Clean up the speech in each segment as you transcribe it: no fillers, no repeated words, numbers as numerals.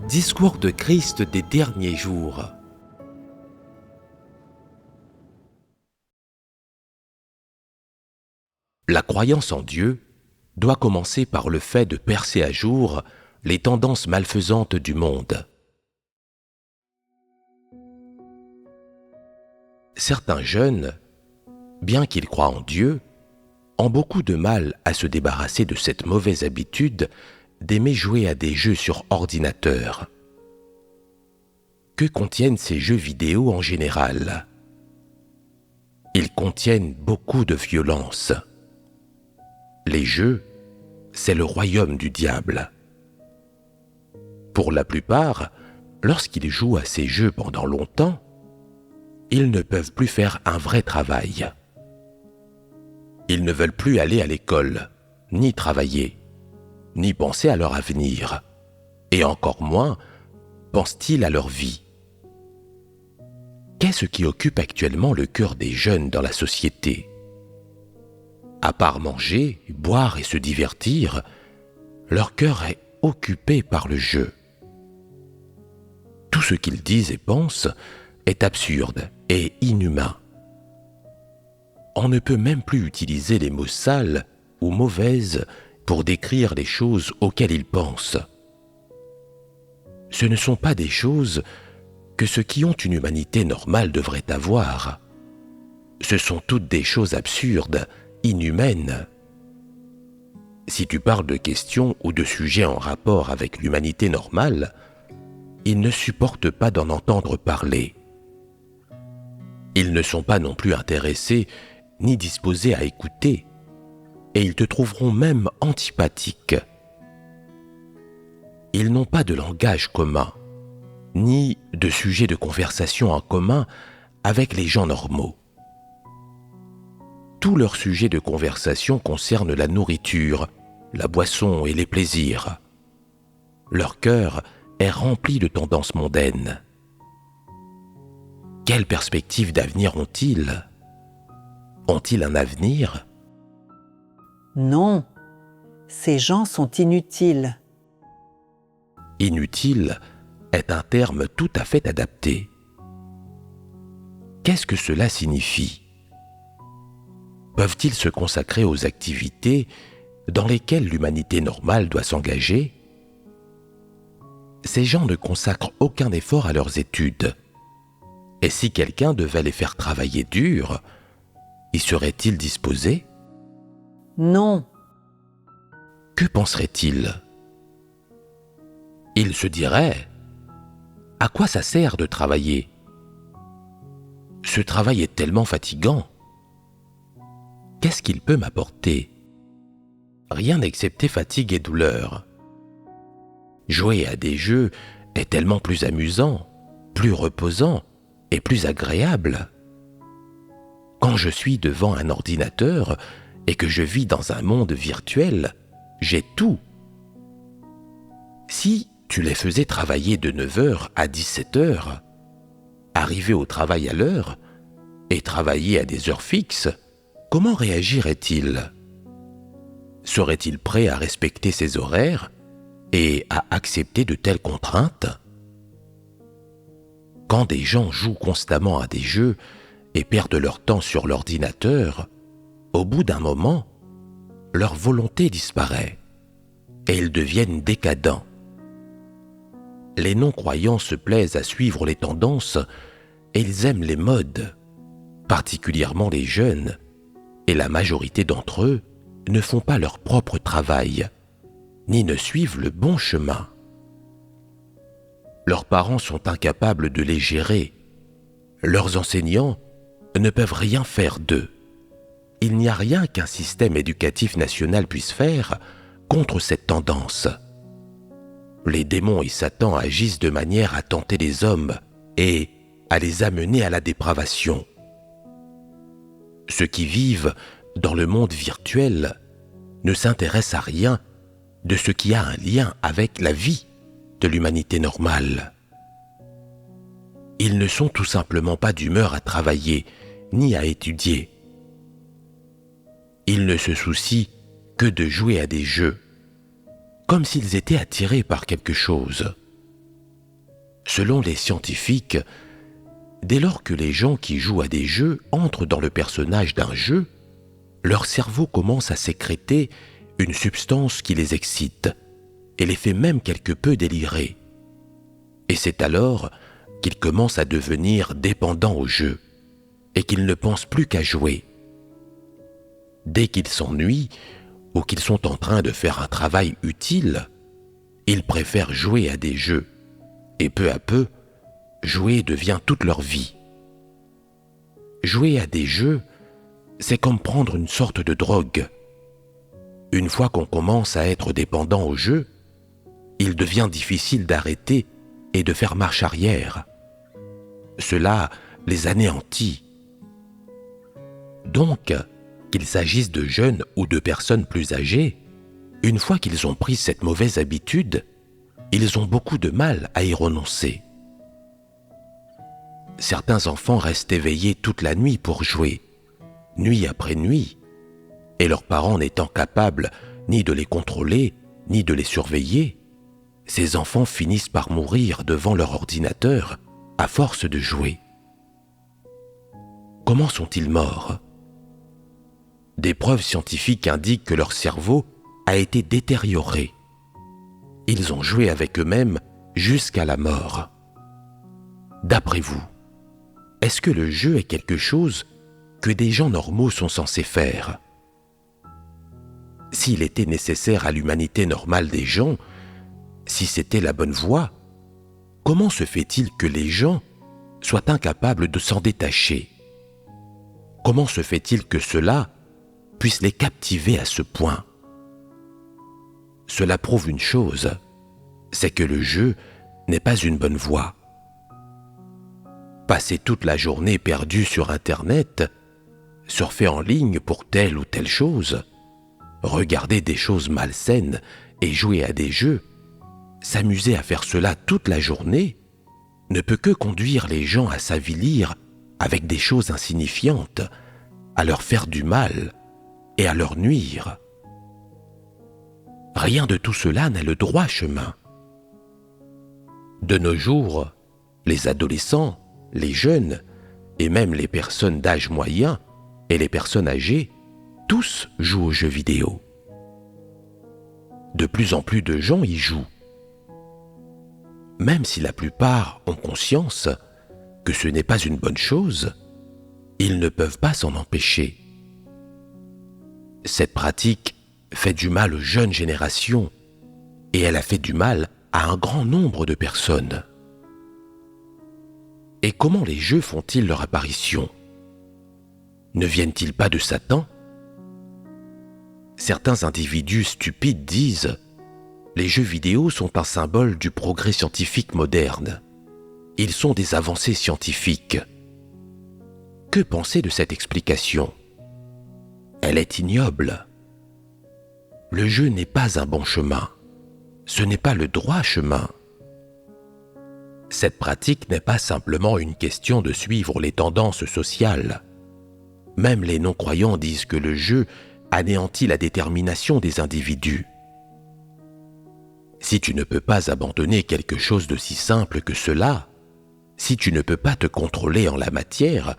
Discours de Christ des derniers jours. La croyance en Dieu doit commencer par le fait de percer à jour les tendances malfaisantes du monde. Certains jeunes, bien qu'ils croient en Dieu, ont beaucoup de mal à se débarrasser de cette mauvaise habitude d'aimer jouer à des jeux sur ordinateur. Que contiennent ces jeux vidéo en général ? Ils contiennent beaucoup de violence. Les jeux, c'est le royaume du diable. Pour la plupart, lorsqu'ils jouent à ces jeux pendant longtemps, ils ne peuvent plus faire un vrai travail. Ils ne veulent plus aller à l'école, ni travailler, ni penser à leur avenir, et encore moins pensent-ils à leur vie. Qu'est-ce qui occupe actuellement le cœur des jeunes dans la société ? À part manger, boire et se divertir, leur cœur est occupé par le jeu. Tout ce qu'ils disent et pensent est absurde et inhumain. On ne peut même plus utiliser les mots sales ou mauvaises pour décrire les choses auxquelles ils pensent. Ce ne sont pas des choses que ceux qui ont une humanité normale devraient avoir. Ce sont toutes des choses absurdes, inhumaines. Si tu parles de questions ou de sujets en rapport avec l'humanité normale, ils ne supportent pas d'en entendre parler. Ils ne sont pas non plus intéressés ni disposés à écouter, et ils te trouveront même antipathique. Ils n'ont pas de langage commun, ni de sujet de conversation en commun avec les gens normaux. Tous leurs sujets de conversation concernent la nourriture, la boisson et les plaisirs. Leur cœur est rempli de tendances mondaines. Quelle perspective d'avenir ont-ils ? Ont-ils un avenir ? Non, ces gens sont inutiles. Inutile est un terme tout à fait adapté. Qu'est-ce que cela signifie ? Peuvent-ils se consacrer aux activités dans lesquelles l'humanité normale doit s'engager ? Ces gens ne consacrent aucun effort à leurs études. Et si quelqu'un devait les faire travailler dur, y seraient-ils disposés ? Non, Que penseraient-ils ? Ils se diraient : à quoi ça sert de travailler ? Ce travail est tellement fatigant. Qu'est-ce qu'il peut m'apporter ? Rien excepté fatigue et douleur. Jouer à des jeux est tellement plus amusant, plus reposant et plus agréable. Quand je suis devant un ordinateur et que je vis dans un monde virtuel, j'ai tout. Si tu les faisais travailler de 9h à 17h, arriver au travail à l'heure et travailler à des heures fixes, comment réagiraient-ils ? Seraient-ils prêts à respecter ces horaires et à accepter de telles contraintes ? Quand des gens jouent constamment à des jeux et perdent leur temps sur l'ordinateur, au bout d'un moment, leur volonté disparaît et ils deviennent décadents. Les non-croyants se plaisent à suivre les tendances et ils aiment les modes, particulièrement les jeunes, et la majorité d'entre eux ne font pas leur propre travail, ni ne suivent le bon chemin. Leurs parents sont incapables de les gérer. Leurs enseignants ne peuvent rien faire d'eux. Il n'y a rien qu'un système éducatif national puisse faire contre cette tendance. Les démons et Satan agissent de manière à tenter les hommes et à les amener à la dépravation. Ceux qui vivent dans le monde virtuel ne s'intéressent à rien de ce qui a un lien avec la vie de l'humanité normale. Ils ne sont tout simplement pas d'humeur à travailler ni à étudier. Ils ne se soucient que de jouer à des jeux, comme s'ils étaient attirés par quelque chose. Selon les scientifiques, dès lors que les gens qui jouent à des jeux entrent dans le personnage d'un jeu, leur cerveau commence à sécréter une substance qui les excite et les fait même quelque peu délirer. Et c'est alors qu'ils commencent à devenir dépendants au jeu et qu'ils ne pensent plus qu'à jouer. Dès qu'ils s'ennuient ou qu'ils sont en train de faire un travail utile, ils préfèrent jouer à des jeux et peu à peu, jouer devient toute leur vie. Jouer à des jeux, c'est comme prendre une sorte de drogue. Une fois qu'on commence à être dépendant au jeu, il devient difficile d'arrêter et de faire marche arrière. Cela les anéantit. Donc, qu'il s'agisse de jeunes ou de personnes plus âgées, une fois qu'ils ont pris cette mauvaise habitude, ils ont beaucoup de mal à y renoncer. Certains enfants restent éveillés toute la nuit pour jouer, nuit après nuit, et leurs parents n'étant capables ni de les contrôler, ni de les surveiller, ces enfants finissent par mourir devant leur ordinateur à force de jouer. Comment sont-ils morts ? Des preuves scientifiques indiquent que leur cerveau a été détérioré. Ils ont joué avec eux-mêmes jusqu'à la mort. D'après vous, est-ce que le jeu est quelque chose que des gens normaux sont censés faire ? S'il était nécessaire à l'humanité normale des gens, si c'était la bonne voie, comment se fait-il que les gens soient incapables de s'en détacher ? Comment se fait-il que cela puisse les captiver à ce point ? Cela prouve une chose, c'est que le jeu n'est pas une bonne voie. Passer toute la journée perdu sur Internet, surfer en ligne pour telle ou telle chose, regarder des choses malsaines et jouer à des jeux, s'amuser à faire cela toute la journée, ne peut que conduire les gens à s'avilir avec des choses insignifiantes, à leur faire du mal et à leur nuire. Rien de tout cela n'est le droit chemin. De nos jours, les adolescents, les jeunes et même les personnes d'âge moyen et les personnes âgées, tous jouent aux jeux vidéo. De plus en plus de gens y jouent. Même si la plupart ont conscience que ce n'est pas une bonne chose, ils ne peuvent pas s'en empêcher. Cette pratique fait du mal aux jeunes générations et elle a fait du mal à un grand nombre de personnes. Et comment les jeux font-ils leur apparition ? Ne viennent-ils pas de Satan ? Certains individus stupides disent « Les jeux vidéo sont un symbole du progrès scientifique moderne. Ils sont des avancées scientifiques. » Que penser de cette explication ? Elle est ignoble. Le jeu n'est pas un bon chemin. Ce n'est pas le droit chemin. Cette pratique n'est pas simplement une question de suivre les tendances sociales. Même les non-croyants disent que le jeu anéantit la détermination des individus. Si tu ne peux pas abandonner quelque chose de si simple que cela, si tu ne peux pas te contrôler en la matière,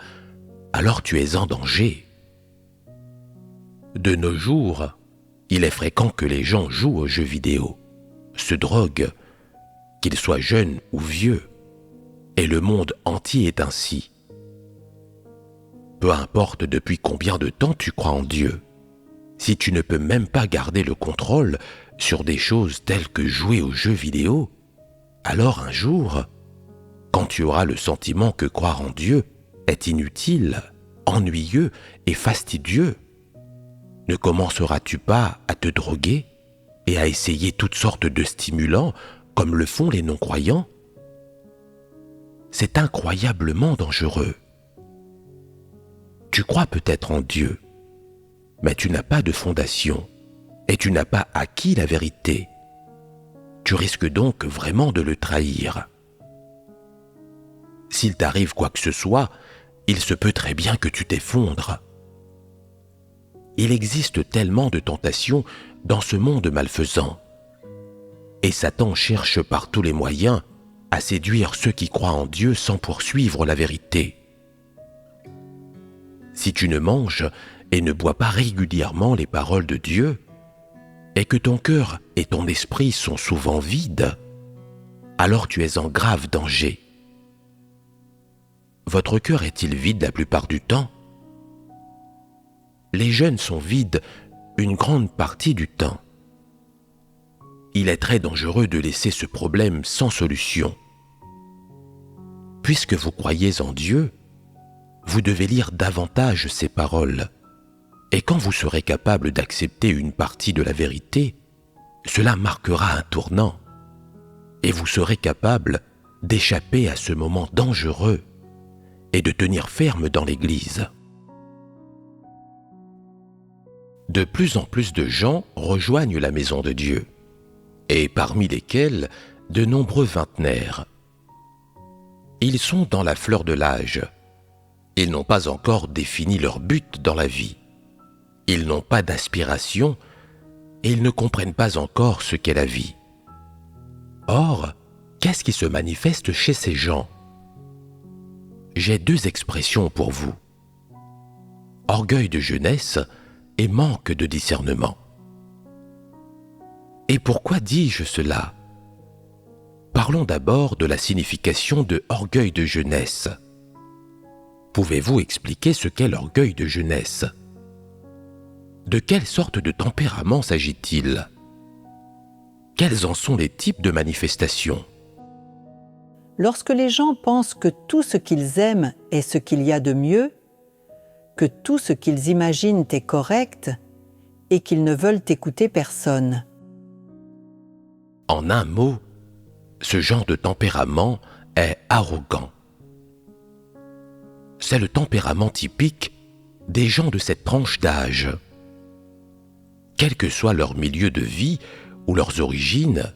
alors tu es en danger. De nos jours, il est fréquent que les gens jouent aux jeux vidéo, se droguent, qu'ils soient jeunes ou vieux, et le monde entier est ainsi. Peu importe depuis combien de temps tu crois en Dieu, si tu ne peux même pas garder le contrôle sur des choses telles que jouer aux jeux vidéo, alors un jour, quand tu auras le sentiment que croire en Dieu est inutile, ennuyeux et fastidieux, ne commenceras-tu pas à te droguer et à essayer toutes sortes de stimulants comme le font les non-croyants ? C'est incroyablement dangereux. Tu crois peut-être en Dieu, mais tu n'as pas de fondation et tu n'as pas acquis la vérité. Tu risques donc vraiment de le trahir. S'il t'arrive quoi que ce soit, il se peut très bien que tu t'effondres. Il existe tellement de tentations dans ce monde malfaisant. Et Satan cherche par tous les moyens à séduire ceux qui croient en Dieu sans poursuivre la vérité. Si tu ne manges et ne bois pas régulièrement les paroles de Dieu, et que ton cœur et ton esprit sont souvent vides, alors tu es en grave danger. Votre cœur est-il vide la plupart du temps? Les jeunes sont vides une grande partie du temps. Il est très dangereux de laisser ce problème sans solution. Puisque vous croyez en Dieu, vous devez lire davantage ses paroles. Et quand vous serez capable d'accepter une partie de la vérité, cela marquera un tournant. Et vous serez capable d'échapper à ce moment dangereux et de tenir ferme dans l'Église. De plus en plus de gens rejoignent la maison de Dieu, et parmi lesquels de nombreux vingtenaires. Ils sont dans la fleur de l'âge. Ils n'ont pas encore défini leur but dans la vie. Ils n'ont pas d'aspiration et ils ne comprennent pas encore ce qu'est la vie. Or, qu'est-ce qui se manifeste chez ces gens? J'ai deux expressions pour vous. Orgueil de jeunesse et manque de discernement. Et pourquoi dis-je cela? Parlons d'abord de la signification de orgueil de jeunesse. Pouvez-vous expliquer ce qu'est l'orgueil de jeunesse? De quelle sorte de tempérament s'agit-il? Quels en sont les types de manifestations? Lorsque les gens pensent que tout ce qu'ils aiment est ce qu'il y a de mieux, que tout ce qu'ils imaginent est correct et qu'ils ne veulent écouter personne. En un mot, ce genre de tempérament est arrogant. C'est le tempérament typique des gens de cette tranche d'âge. Quel que soit leur milieu de vie ou leurs origines,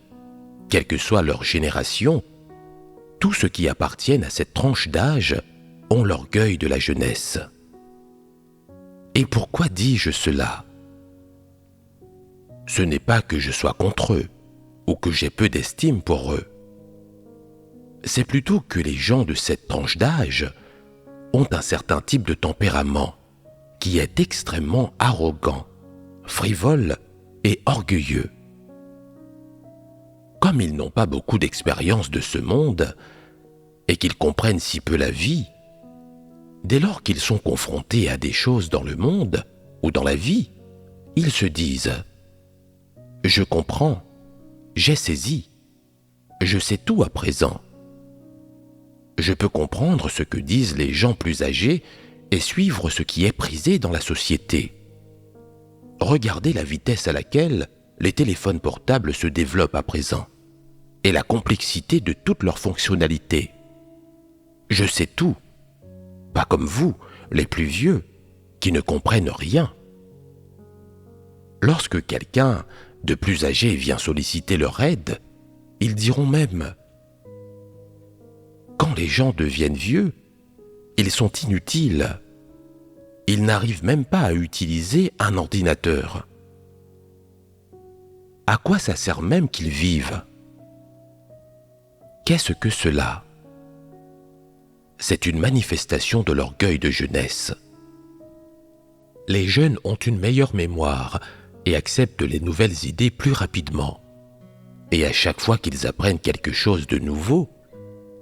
quelle que soit leur génération, tous ceux qui appartiennent à cette tranche d'âge ont l'orgueil de la jeunesse. Et pourquoi dis-je cela? Ce n'est pas que je sois contre eux ou que j'ai peu d'estime pour eux. C'est plutôt que les gens de cette tranche d'âge ont un certain type de tempérament qui est extrêmement arrogant, frivole et orgueilleux. Comme ils n'ont pas beaucoup d'expérience de ce monde et qu'ils comprennent si peu la vie, dès lors qu'ils sont confrontés à des choses dans le monde ou dans la vie, ils se disent « Je comprends, j'ai saisi, je sais tout à présent. Je peux comprendre ce que disent les gens plus âgés et suivre ce qui est prisé dans la société. Regardez la vitesse à laquelle les téléphones portables se développent à présent et la complexité de toutes leurs fonctionnalités. Je sais tout, pas comme vous, les plus vieux, qui ne comprennent rien. » Lorsque quelqu'un de plus âgé vient solliciter leur aide, ils diront même « Quand les gens deviennent vieux, ils sont inutiles. Ils n'arrivent même pas à utiliser un ordinateur. À quoi ça sert même qu'ils vivent? Qu'est-ce que cela? C'est une manifestation de l'orgueil de jeunesse. Les jeunes ont une meilleure mémoire et acceptent les nouvelles idées plus rapidement. Et à chaque fois qu'ils apprennent quelque chose de nouveau,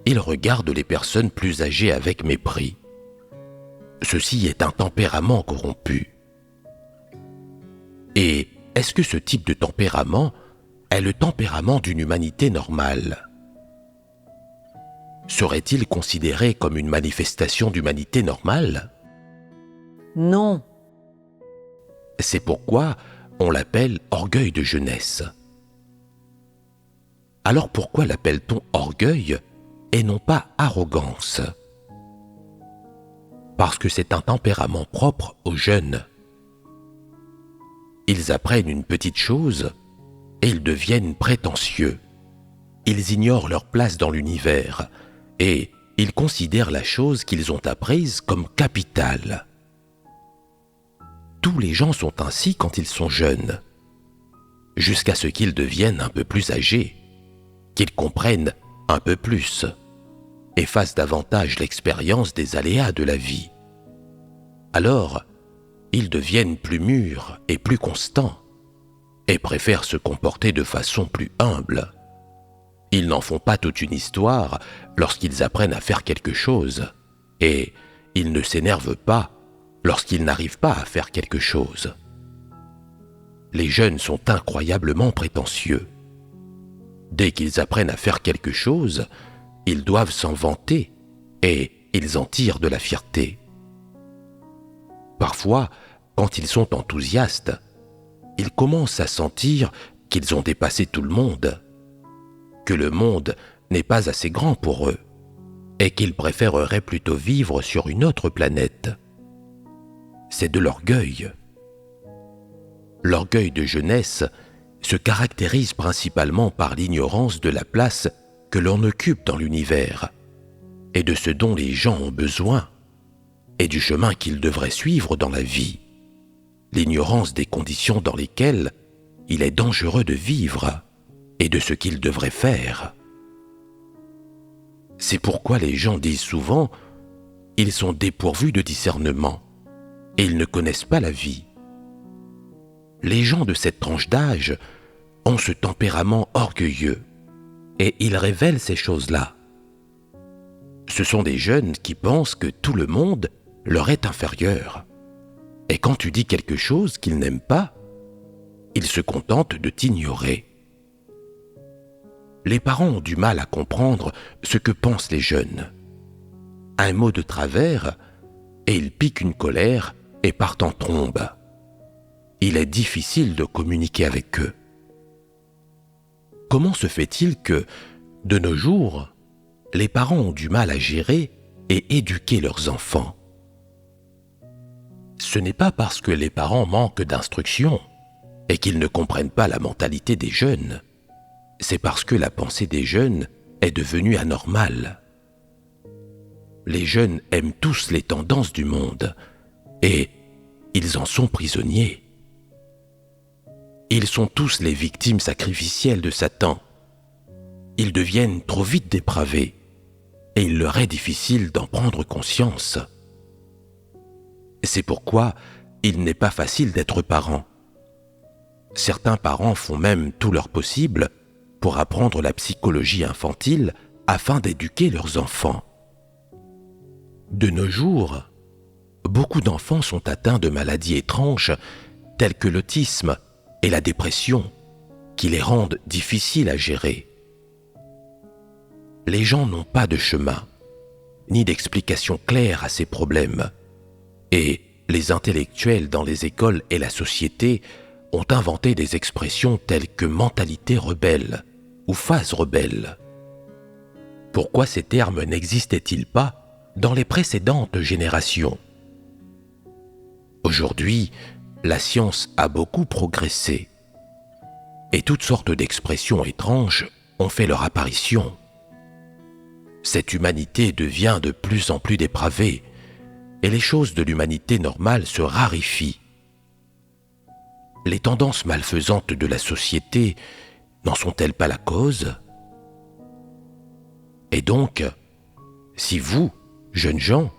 ils regardent les personnes plus âgées avec mépris. Ceci est un tempérament corrompu. Et est-ce que ce type de tempérament est le tempérament d'une humanité normale? Serait-il considéré comme une manifestation d'humanité normale? Non. C'est pourquoi on l'appelle orgueil de jeunesse. Alors pourquoi l'appelle-t-on orgueil et non pas arrogance? Parce que c'est un tempérament propre aux jeunes. Ils apprennent une petite chose et ils deviennent prétentieux. Ils ignorent leur place dans l'univers et ils considèrent la chose qu'ils ont apprise comme capitale. Tous les gens sont ainsi quand ils sont jeunes, jusqu'à ce qu'ils deviennent un peu plus âgés, qu'ils comprennent un peu plus et fassent davantage l'expérience des aléas de la vie. Alors, ils deviennent plus mûrs et plus constants et préfèrent se comporter de façon plus humble. Ils n'en font pas toute une histoire lorsqu'ils apprennent à faire quelque chose et ils ne s'énervent pas lorsqu'ils n'arrivent pas à faire quelque chose. Les jeunes sont incroyablement prétentieux. Dès qu'ils apprennent à faire quelque chose, ils doivent s'en vanter et ils en tirent de la fierté. Parfois, quand ils sont enthousiastes, ils commencent à sentir qu'ils ont dépassé tout le monde, que le monde n'est pas assez grand pour eux et qu'ils préféreraient plutôt vivre sur une autre planète. C'est de l'orgueil. L'orgueil de jeunesse se caractérise principalement par l'ignorance de la place que l'on occupe dans l'univers et de ce dont les gens ont besoin et du chemin qu'ils devraient suivre dans la vie, l'ignorance des conditions dans lesquelles il est dangereux de vivre et de ce qu'ils devraient faire. C'est pourquoi les gens disent souvent « ils sont dépourvus de discernement et ils ne connaissent pas la vie ». Les gens de cette tranche d'âge ont ce tempérament orgueilleux et ils révèlent ces choses-là. Ce sont des jeunes qui pensent que tout le monde leur est inférieur. Et quand tu dis quelque chose qu'ils n'aiment pas, ils se contentent de t'ignorer. Les parents ont du mal à comprendre ce que pensent les jeunes. Un mot de travers, et ils piquent une colère et partent en trombe. Il est difficile de communiquer avec eux. Comment se fait-il que, de nos jours, les parents ont du mal à gérer et éduquer leurs enfants? Ce n'est pas parce que les parents manquent d'instruction et qu'ils ne comprennent pas la mentalité des jeunes. C'est parce que la pensée des jeunes est devenue anormale. Les jeunes aiment tous les tendances du monde et ils en sont prisonniers. Ils sont tous les victimes sacrificielles de Satan. Ils deviennent trop vite dépravés et il leur est difficile d'en prendre conscience. C'est pourquoi il n'est pas facile d'être parent. Certains parents font même tout leur possible pour apprendre la psychologie infantile afin d'éduquer leurs enfants. De nos jours, beaucoup d'enfants sont atteints de maladies étranges telles que l'autisme et la dépression, qui les rendent difficiles à gérer. Les gens n'ont pas de chemin, ni d'explication claire à ces problèmes, et les intellectuels dans les écoles et la société ont inventé des expressions telles que mentalité rebelle ou phase rebelle. Pourquoi ces termes n'existaient-ils pas dans les précédentes générations? Aujourd'hui, la science a beaucoup progressé et toutes sortes d'expressions étranges ont fait leur apparition. Cette humanité devient de plus en plus dépravée et les choses de l'humanité normale se raréfient. Les tendances malfaisantes de la société n'en sont-elles pas la cause? Et donc, si vous, jeunes gens,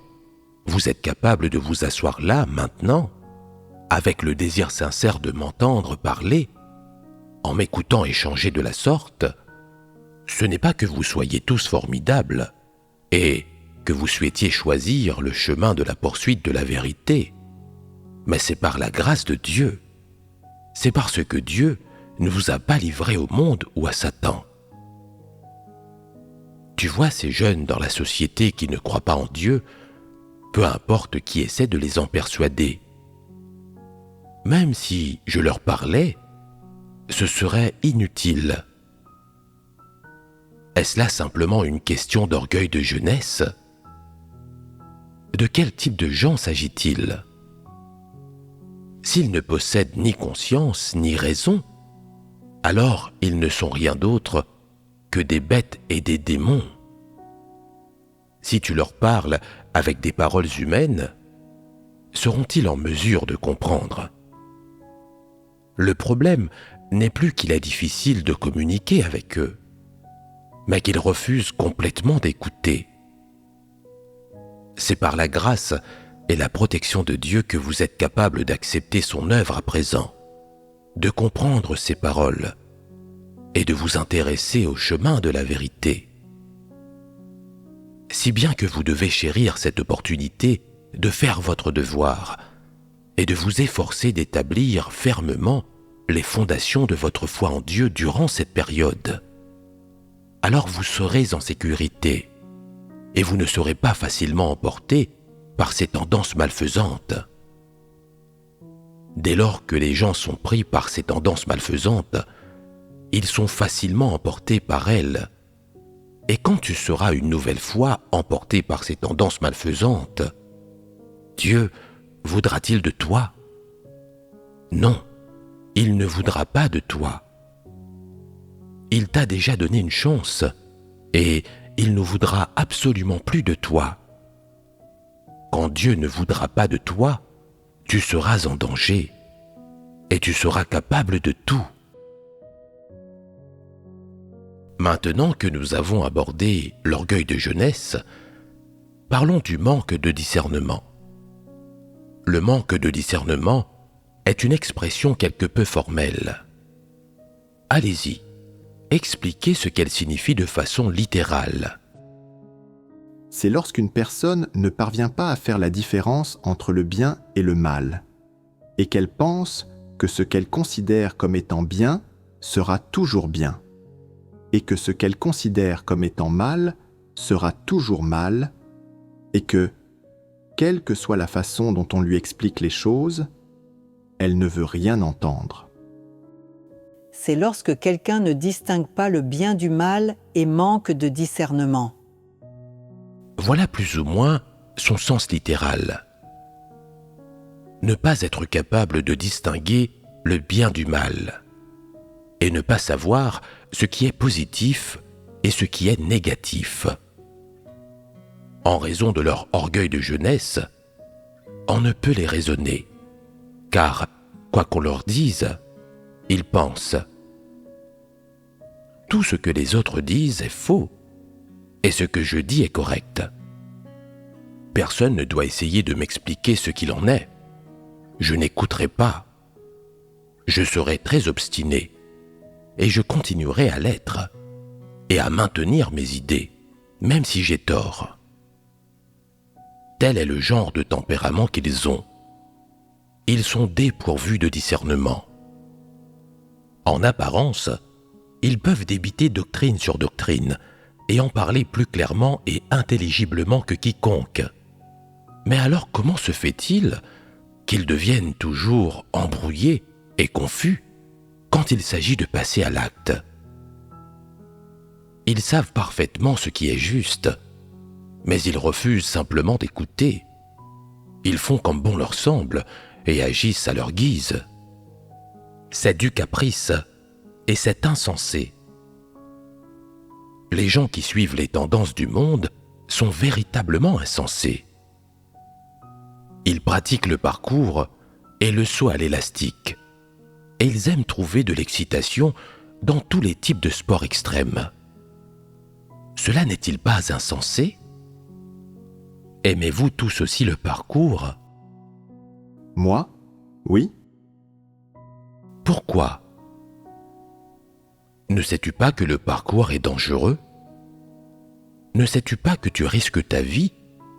vous êtes capables de vous asseoir là, maintenant, avec le désir sincère de m'entendre parler, en m'écoutant échanger de la sorte, ce n'est pas que vous soyez tous formidables et que vous souhaitiez choisir le chemin de la poursuite de la vérité, mais c'est par la grâce de Dieu. C'est parce que Dieu ne vous a pas livré au monde ou à Satan. Tu vois ces jeunes dans la société qui ne croient pas en Dieu, peu importe qui essaie de les en persuader. Même si je leur parlais, ce serait inutile. Est-ce là simplement une question d'orgueil de jeunesse? De quel type de gens s'agit-il? S'ils ne possèdent ni conscience ni raison, alors ils ne sont rien d'autre que des bêtes et des démons. Si tu leur parles avec des paroles humaines, seront-ils en mesure de comprendre? Le problème n'est plus qu'il est difficile de communiquer avec eux, mais qu'ils refusent complètement d'écouter. C'est par la grâce et la protection de Dieu que vous êtes capable d'accepter son œuvre à présent, de comprendre ses paroles et de vous intéresser au chemin de la vérité. Si bien que vous devez chérir cette opportunité de faire votre devoir et de vous efforcer d'établir fermement les fondations de votre foi en Dieu durant cette période. Alors vous serez en sécurité et vous ne serez pas facilement emporté par ces tendances malfaisantes. Dès lors que les gens sont pris par ces tendances malfaisantes, ils sont facilement emportés par elles. Et quand tu seras une nouvelle fois emporté par ces tendances malfaisantes, Dieu voudra-t-il de toi? Non, il ne voudra pas de toi. Il t'a déjà donné une chance et il ne voudra absolument plus de toi. Quand Dieu ne voudra pas de toi, tu seras en danger et tu seras capable de tout. Maintenant que nous avons abordé l'orgueil de jeunesse, parlons du manque de discernement. Le manque de discernement est une expression quelque peu formelle. Allez-y, expliquez ce qu'elle signifie de façon littérale. C'est lorsqu'une personne ne parvient pas à faire la différence entre le bien et le mal, et qu'elle pense que ce qu'elle considère comme étant bien sera toujours bien, et que ce qu'elle considère comme étant mal sera toujours mal, et que, quelle que soit la façon dont on lui explique les choses, elle ne veut rien entendre. C'est lorsque quelqu'un ne distingue pas le bien du mal et manque de discernement. Voilà plus ou moins son sens littéral. Ne pas être capable de distinguer le bien du mal et ne pas savoir ce qui est positif et ce qui est négatif. En raison de leur orgueil de jeunesse, on ne peut les raisonner, car, quoi qu'on leur dise, ils pensent « Tout ce que les autres disent est faux, et ce que je dis est correct. Personne ne doit essayer de m'expliquer ce qu'il en est. Je n'écouterai pas. Je serai très obstiné, et je continuerai à l'être, et à maintenir mes idées, même si j'ai tort. » Tel est le genre de tempérament qu'ils ont. Ils sont dépourvus de discernement. En apparence, ils peuvent débiter doctrine sur doctrine et en parler plus clairement et intelligiblement que quiconque. Mais alors comment se fait-il qu'ils deviennent toujours embrouillés et confus quand il s'agit de passer à l'acte? Ils savent parfaitement ce qui est juste, mais ils refusent simplement d'écouter. Ils font comme bon leur semble et agissent à leur guise. C'est du caprice et c'est insensé. Les gens qui suivent les tendances du monde sont véritablement insensés. Ils pratiquent le parcours et le saut à l'élastique, et ils aiment trouver de l'excitation dans tous les types de sports extrêmes. Cela n'est-il pas insensé? Aimez-vous tous aussi le parcours? Moi? Oui. Pourquoi? Ne sais-tu pas que le parcours est dangereux? Ne sais-tu pas que tu risques ta vie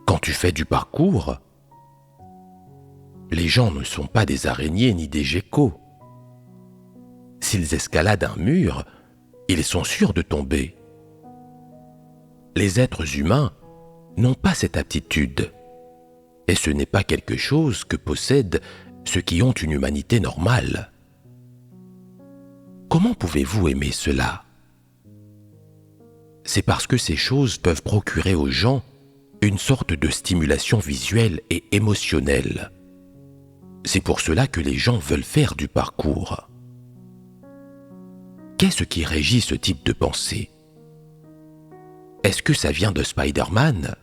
quand tu fais du parcours? Les gens ne sont pas des araignées ni des geckos. S'ils escaladent un mur, ils sont sûrs de tomber. Les êtres humains n'ont pas cette aptitude, et ce n'est pas quelque chose que possèdent ceux qui ont une humanité normale. Comment pouvez-vous aimer cela? C'est parce que ces choses peuvent procurer aux gens une sorte de stimulation visuelle et émotionnelle. C'est pour cela que les gens veulent faire du parcours. Qu'est-ce qui régit ce type de pensée? Est-ce que ça vient de Spider-Man?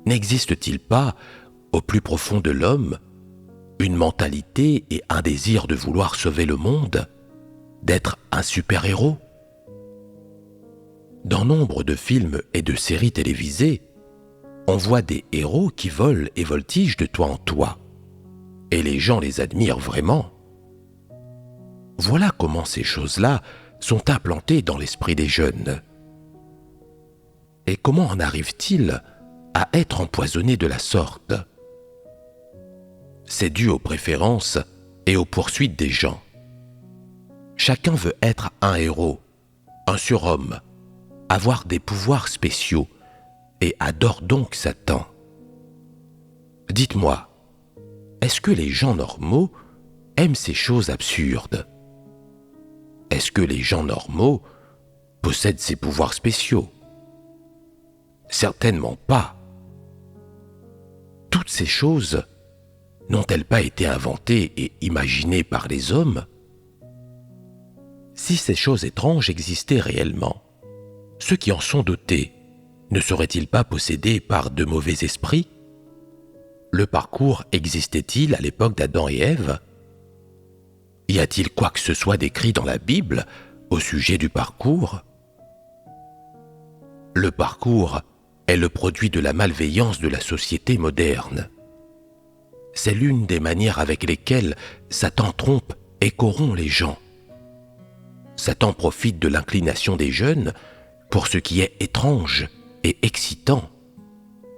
N'existe-t-il pas, au plus profond de l'homme, une mentalité et un désir de vouloir sauver le monde, d'être un super-héros? Dans nombre de films et de séries télévisées, on voit des héros qui volent et voltigent de toit en toit. Et les gens les admirent vraiment. Voilà comment ces choses-là sont implantées dans l'esprit des jeunes. Et comment en arrive-t-il à être empoisonnés de la sorte? C'est dû aux préférences et aux poursuites des gens. Chacun veut être un héros, un surhomme, avoir des pouvoirs spéciaux et adore donc Satan. Dites-moi, est-ce que les gens normaux aiment ces choses absurdes? Est-ce que les gens normaux possèdent ces pouvoirs spéciaux? Certainement pas. Toutes ces choses n'ont-elles pas été inventées et imaginées par les hommes? Si ces choses étranges existaient réellement, ceux qui en sont dotés ne seraient-ils pas possédés par de mauvais esprits? Le parcours existait-il à l'époque d'Adam et Ève? Y a-t-il quoi que ce soit d'écrit dans la Bible au sujet du parcours? Le parcours est le produit de la malveillance de la société moderne. C'est l'une des manières avec lesquelles Satan trompe et corrompt les gens. Satan profite de l'inclination des jeunes pour ce qui est étrange et excitant,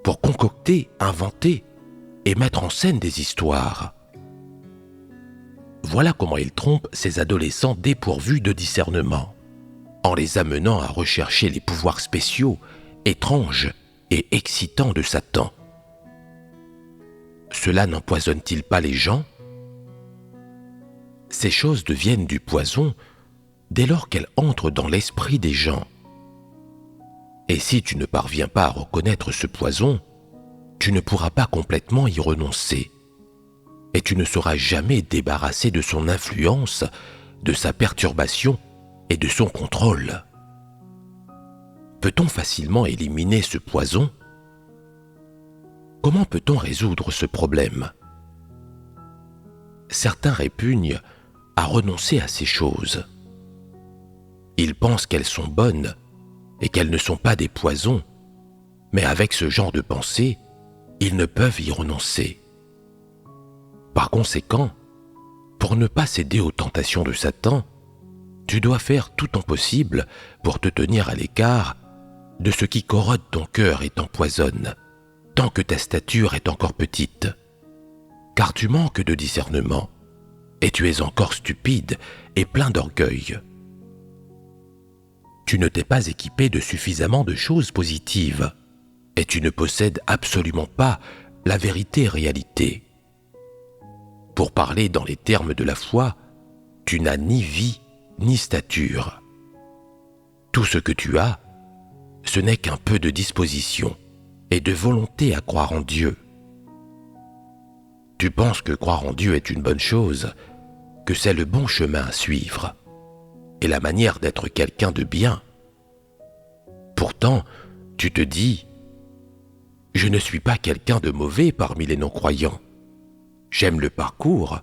pour concocter, inventer et mettre en scène des histoires. Voilà comment il trompe ces adolescents dépourvus de discernement, en les amenant à rechercher les pouvoirs spéciaux, étranges et excitants de Satan. Cela n'empoisonne-t-il pas les gens? Ces choses deviennent du poison dès lors qu'elles entrent dans l'esprit des gens. Et si tu ne parviens pas à reconnaître ce poison, tu ne pourras pas complètement y renoncer. Et tu ne seras jamais débarrassé de son influence, de sa perturbation et de son contrôle. Peut-on facilement éliminer ce poison? Comment peut-on résoudre ce problème? Certains répugnent à renoncer à ces choses. Ils pensent qu'elles sont bonnes et qu'elles ne sont pas des poisons, mais avec ce genre de pensée, ils ne peuvent y renoncer. Par conséquent, pour ne pas céder aux tentations de Satan, tu dois faire tout ton possible pour te tenir à l'écart de ce qui corrode ton cœur et t'empoisonne, tant que ta stature est encore petite, car tu manques de discernement, et tu es encore stupide et plein d'orgueil. Tu ne t'es pas équipé de suffisamment de choses positives, et tu ne possèdes absolument pas la vérité réalité. Pour parler dans les termes de la foi, tu n'as ni vie ni stature. Tout ce que tu as, ce n'est qu'un peu de disposition et de volonté à croire en Dieu. Tu penses que croire en Dieu est une bonne chose, que c'est le bon chemin à suivre, et la manière d'être quelqu'un de bien. Pourtant, tu te dis « Je ne suis pas quelqu'un de mauvais parmi les non-croyants. J'aime le parcours,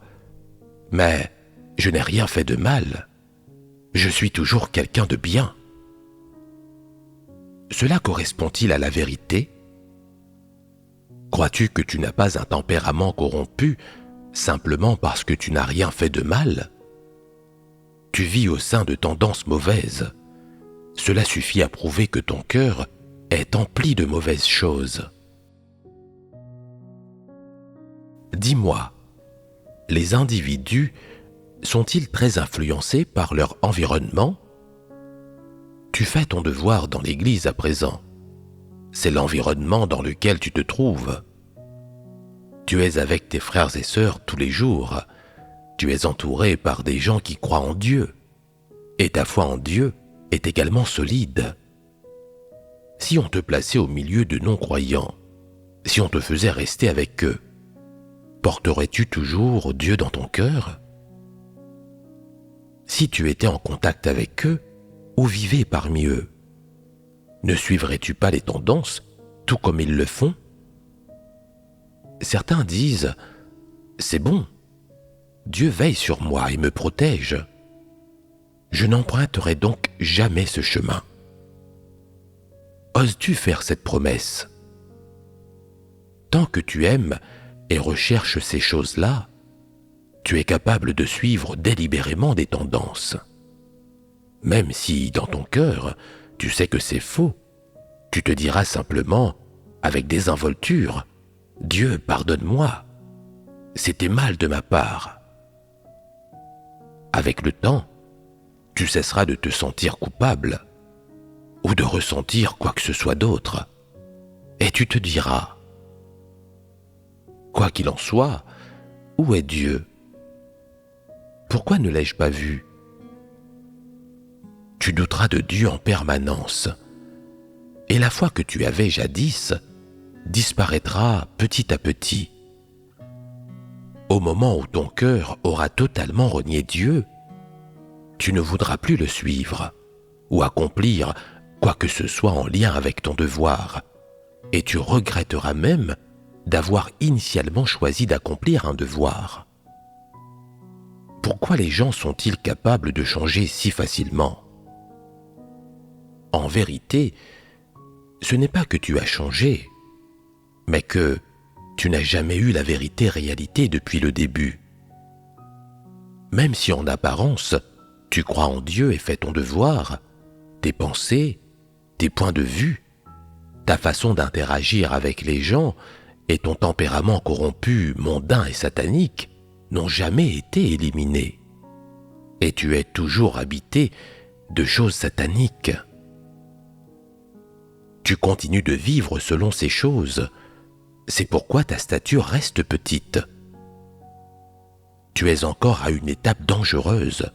mais je n'ai rien fait de mal. Je suis toujours quelqu'un de bien. » Cela correspond-il à la vérité? Crois-tu que tu n'as pas un tempérament corrompu simplement parce que tu n'as rien fait de mal? Tu vis au sein de tendances mauvaises. Cela suffit à prouver que ton cœur est empli de mauvaises choses. Dis-moi, les individus sont-ils très influencés par leur environnement? Tu fais ton devoir dans l'Église à présent. C'est l'environnement dans lequel tu te trouves. Tu es avec tes frères et sœurs tous les jours. Tu es entouré par des gens qui croient en Dieu. Et ta foi en Dieu est également solide. Si on te plaçait au milieu de non-croyants, si on te faisait rester avec eux, porterais-tu toujours Dieu dans ton cœur? Si tu étais en contact avec eux ou vivais parmi eux, ne suivrais-tu pas les tendances tout comme ils le font? Certains disent « C'est bon, Dieu veille sur moi et me protège. Je n'emprunterai donc jamais ce chemin. » oses-tu faire cette promesse? Tant que tu aimes et recherches ces choses-là, tu es capable de suivre délibérément des tendances. Même si, dans ton cœur, tu sais que c'est faux, tu te diras simplement, avec désinvolture, « Dieu, pardonne-moi, c'était mal de ma part. » Avec le temps, tu cesseras de te sentir coupable ou de ressentir quoi que ce soit d'autre, et tu te diras, quoi qu'il en soit, où est Dieu? Pourquoi ne l'ai-je pas vu? Tu douteras de Dieu en permanence, et la foi que tu avais jadis disparaîtra petit à petit. Au moment où ton cœur aura totalement renié Dieu, tu ne voudras plus le suivre ou accomplir quoi que ce soit en lien avec ton devoir, et tu regretteras même d'avoir initialement choisi d'accomplir un devoir. Pourquoi les gens sont-ils capables de changer si facilement? En vérité, ce n'est pas que tu as changé, mais que tu n'as jamais eu la réalité depuis le début. Même si en apparence, tu crois en Dieu et fais ton devoir, tes pensées, tes points de vue, ta façon d'interagir avec les gens et ton tempérament corrompu, mondain et satanique n'ont jamais été éliminés. Et tu es toujours habité de choses sataniques. Tu continues de vivre selon ces choses. C'est pourquoi ta stature reste petite. Tu es encore à une étape dangereuse.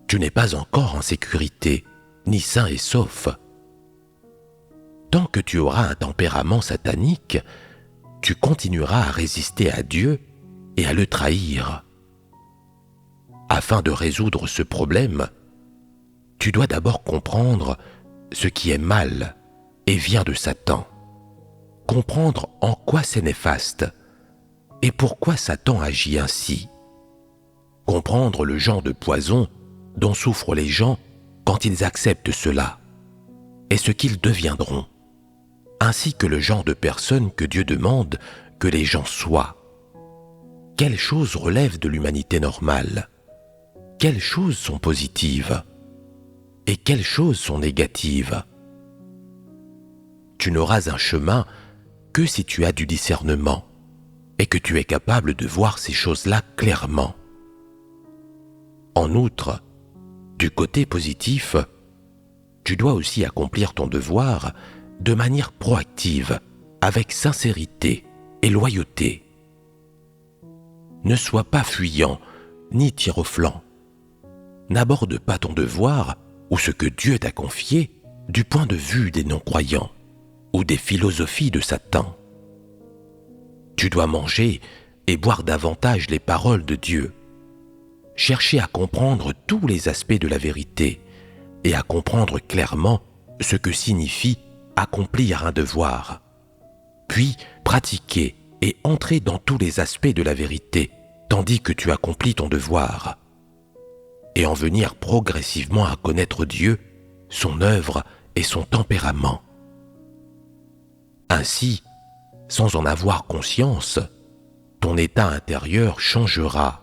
Tu n'es pas encore en sécurité, ni sain et sauf. Tant que tu auras un tempérament satanique, tu continueras à résister à Dieu et à le trahir. Afin de résoudre ce problème, tu dois d'abord comprendre ce qui est mal et vient de Satan. Comprendre en quoi c'est néfaste et pourquoi Satan agit ainsi. Comprendre le genre de poison dont souffrent les gens quand ils acceptent cela et ce qu'ils deviendront, ainsi que le genre de personnes que Dieu demande que les gens soient. Quelles choses relèvent de l'humanité normale? Quelles choses sont positives? Et quelles choses sont négatives? Tu n'auras un chemin que si tu as du discernement et que tu es capable de voir ces choses-là clairement. En outre, du côté positif, tu dois aussi accomplir ton devoir de manière proactive, avec sincérité et loyauté. Ne sois pas fuyant ni tire au flanc. N'aborde pas ton devoir ou ce que Dieu t'a confié du point de vue des non-croyants ou des philosophies de Satan. Tu dois manger et boire davantage les paroles de Dieu. Chercher à comprendre tous les aspects de la vérité et à comprendre clairement ce que signifie accomplir un devoir. Puis pratiquer et entrer dans tous les aspects de la vérité tandis que tu accomplis ton devoir. Et en venir progressivement à connaître Dieu, son œuvre et son tempérament. Ainsi, sans en avoir conscience, ton état intérieur changera.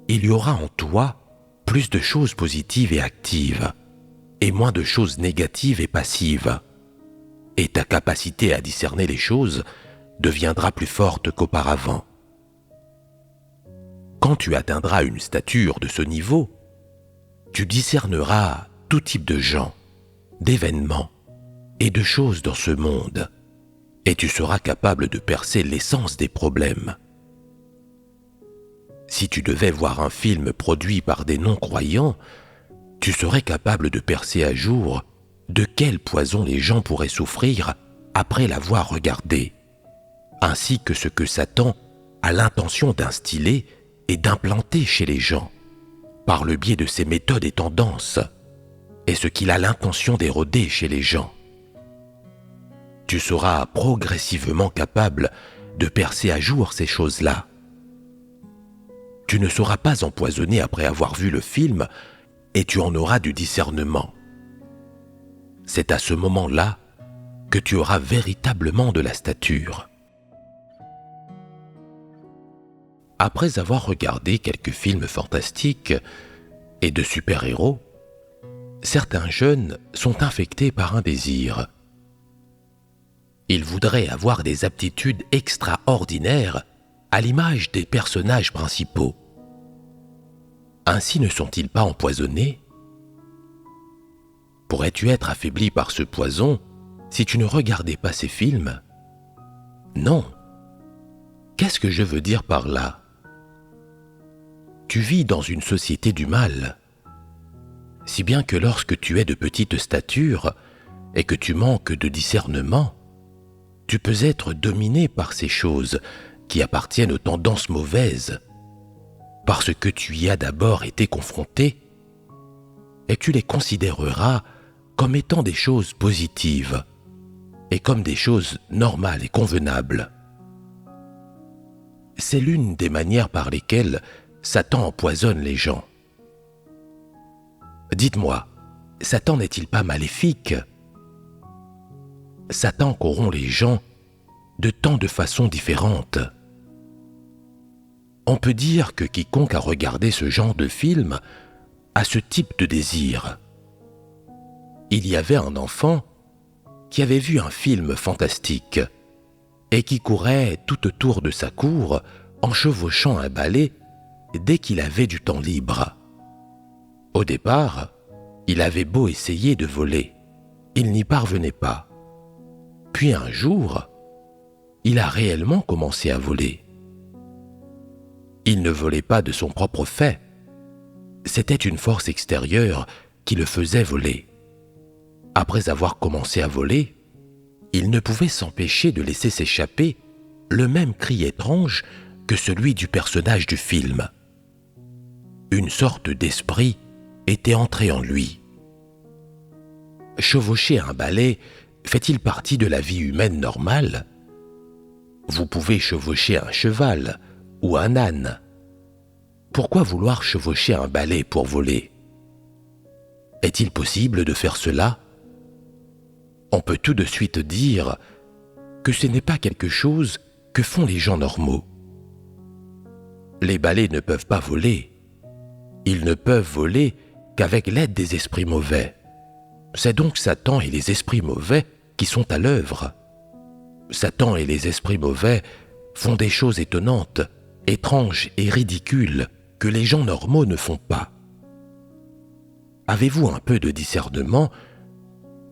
Il y aura en toi plus de choses positives et actives, et moins de choses négatives et passives. Et ta capacité à discerner les choses deviendra plus forte qu'auparavant. Quand tu atteindras une stature de ce niveau, tu discerneras tout type de gens, d'événements et de choses dans ce monde, et tu seras capable de percer l'essence des problèmes. Si tu devais voir un film produit par des non-croyants, tu serais capable de percer à jour de quel poison les gens pourraient souffrir après l'avoir regardé, ainsi que ce que Satan a l'intention d'instiller et d'implanter chez les gens, par le biais de ses méthodes et tendances, et ce qu'il a l'intention d'éroder chez les gens. Tu seras progressivement capable de percer à jour ces choses-là. Tu ne seras pas empoisonné après avoir vu le film et tu en auras du discernement. C'est à ce moment-là que tu auras véritablement de la stature. Après avoir regardé quelques films fantastiques et de super-héros, certains jeunes sont infectés par un désir. Ils voudraient avoir des aptitudes extraordinaires à l'image des personnages principaux. Ainsi ne sont-ils pas empoisonnés? Pourrais-tu être affaibli par ce poison si tu ne regardais pas ces films? Non. Qu'est-ce que je veux dire par là? Tu vis dans une société du mal, si bien que lorsque tu es de petite stature et que tu manques de discernement, tu peux être dominé par ces choses qui appartiennent aux tendances mauvaises, parce que tu y as d'abord été confronté, et tu les considéreras comme étant des choses positives et comme des choses normales et convenables. C'est l'une des manières par lesquelles Satan empoisonne les gens. Dites-moi, Satan n'est-il pas maléfique? Satan corrompt les gens de tant de façons différentes. On peut dire que quiconque a regardé ce genre de film a ce type de désir. Il y avait un enfant qui avait vu un film fantastique et qui courait tout autour de sa cour en chevauchant un balai dès qu'il avait du temps libre. Au départ, il avait beau essayer de voler, il n'y parvenait pas. Puis un jour, il a réellement commencé à voler. Il ne volait pas de son propre fait. C'était une force extérieure qui le faisait voler. Après avoir commencé à voler, il ne pouvait s'empêcher de laisser s'échapper le même cri étrange que celui du personnage du film. Une sorte d'esprit était entré en lui. Chevaucher un balai fait-il partie de la vie humaine normale? Vous pouvez chevaucher un cheval ou un âne. Pourquoi vouloir chevaucher un balai pour voler? Est-il possible de faire cela? On peut tout de suite dire que ce n'est pas quelque chose que font les gens normaux. Les balais ne peuvent pas voler. Ils ne peuvent voler qu'avec l'aide des esprits mauvais. C'est donc Satan et les esprits mauvais qui sont à l'œuvre. Satan et les esprits mauvais font des choses étonnantes, étranges et ridicules que les gens normaux ne font pas. Avez-vous un peu de discernement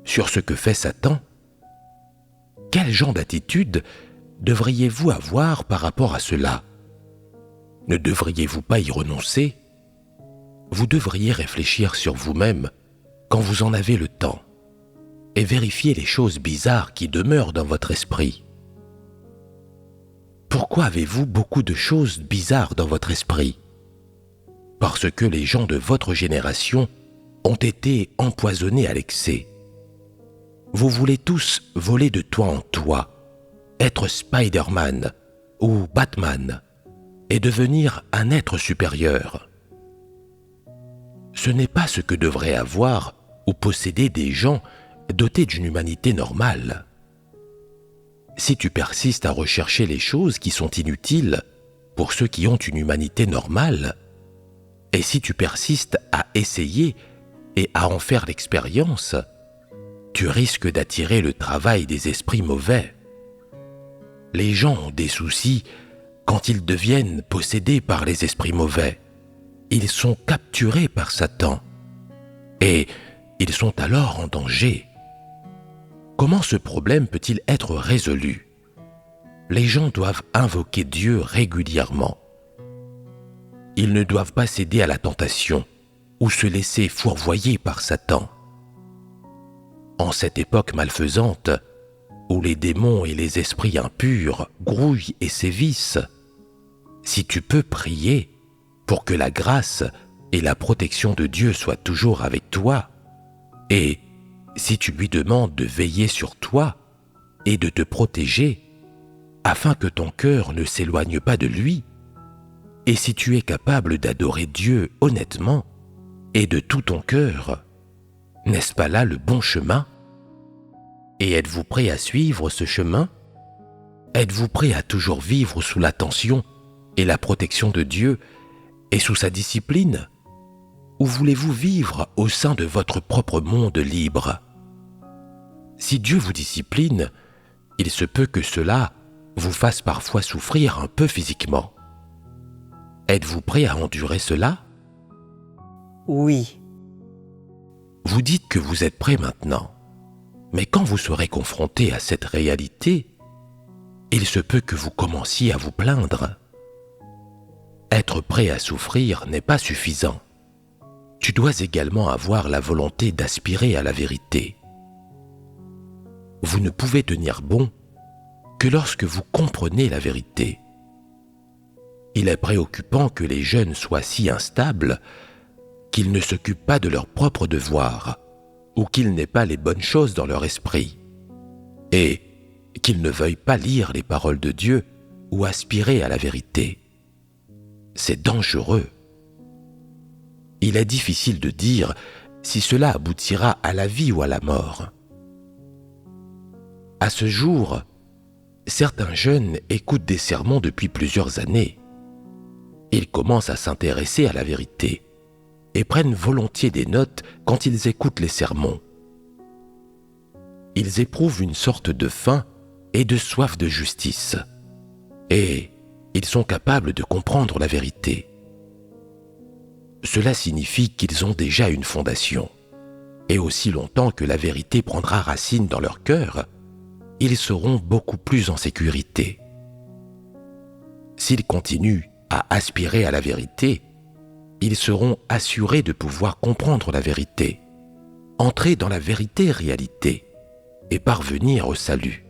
sur ce que fait Satan? Quel genre d'attitude devriez-vous avoir par rapport à cela? Ne devriez-vous pas y renoncer? Vous devriez réfléchir sur vous-même quand vous en avez le temps et vérifier les choses bizarres qui demeurent dans votre esprit. Pourquoi avez-vous beaucoup de choses bizarres dans votre esprit? Parce que les gens de votre génération ont été empoisonnés à l'excès. Vous voulez tous voler de toi en toi, être Spider-Man ou Batman et devenir un être supérieur. Ce n'est pas ce que devraient avoir ou posséder des gens dotés d'une humanité normale. Si tu persistes à rechercher les choses qui sont inutiles pour ceux qui ont une humanité normale, et si tu persistes à essayer et à en faire l'expérience, tu risques d'attirer le travail des esprits mauvais. Les gens ont des soucis quand ils deviennent possédés par les esprits mauvais. Ils sont capturés par Satan et ils sont alors en danger. Comment ce problème peut-il être résolu? Les gens doivent invoquer Dieu régulièrement. Ils ne doivent pas céder à la tentation ou se laisser fourvoyer par Satan. En cette époque malfaisante, où les démons et les esprits impurs grouillent et sévissent, si tu peux prier pour que la grâce et la protection de Dieu soient toujours avec toi, et si tu lui demandes de veiller sur toi et de te protéger, afin que ton cœur ne s'éloigne pas de lui, et si tu es capable d'adorer Dieu honnêtement et de tout ton cœur, n'est-ce pas là le bon chemin? Et êtes-vous prêt à suivre ce chemin? Êtes-vous prêt à toujours vivre sous l'attention et la protection de Dieu et sous sa discipline? Ou voulez-vous vivre au sein de votre propre monde libre? Si Dieu vous discipline, il se peut que cela vous fasse parfois souffrir un peu physiquement. Êtes-vous prêt à endurer cela? Oui. Vous dites que vous êtes prêt maintenant, mais quand vous serez confronté à cette réalité, il se peut que vous commenciez à vous plaindre. Être prêt à souffrir n'est pas suffisant. Tu dois également avoir la volonté d'aspirer à la vérité. Vous ne pouvez tenir bon que lorsque vous comprenez la vérité. Il est préoccupant que les jeunes soient si instables qu'ils ne s'occupent pas de leurs propres devoirs ou qu'ils n'aient pas les bonnes choses dans leur esprit et qu'ils ne veuillent pas lire les paroles de Dieu ou aspirer à la vérité. C'est dangereux. Il est difficile de dire si cela aboutira à la vie ou à la mort. À ce jour, certains jeunes écoutent des sermons depuis plusieurs années. Ils commencent à s'intéresser à la vérité et prennent volontiers des notes quand ils écoutent les sermons. Ils éprouvent une sorte de faim et de soif de justice, et ils sont capables de comprendre la vérité. Cela signifie qu'ils ont déjà une fondation, et aussi longtemps que la vérité prendra racine dans leur cœur, ils seront beaucoup plus en sécurité. S'ils continuent à aspirer à la vérité, ils seront assurés de pouvoir comprendre la vérité, entrer dans la vérité réalité et parvenir au salut.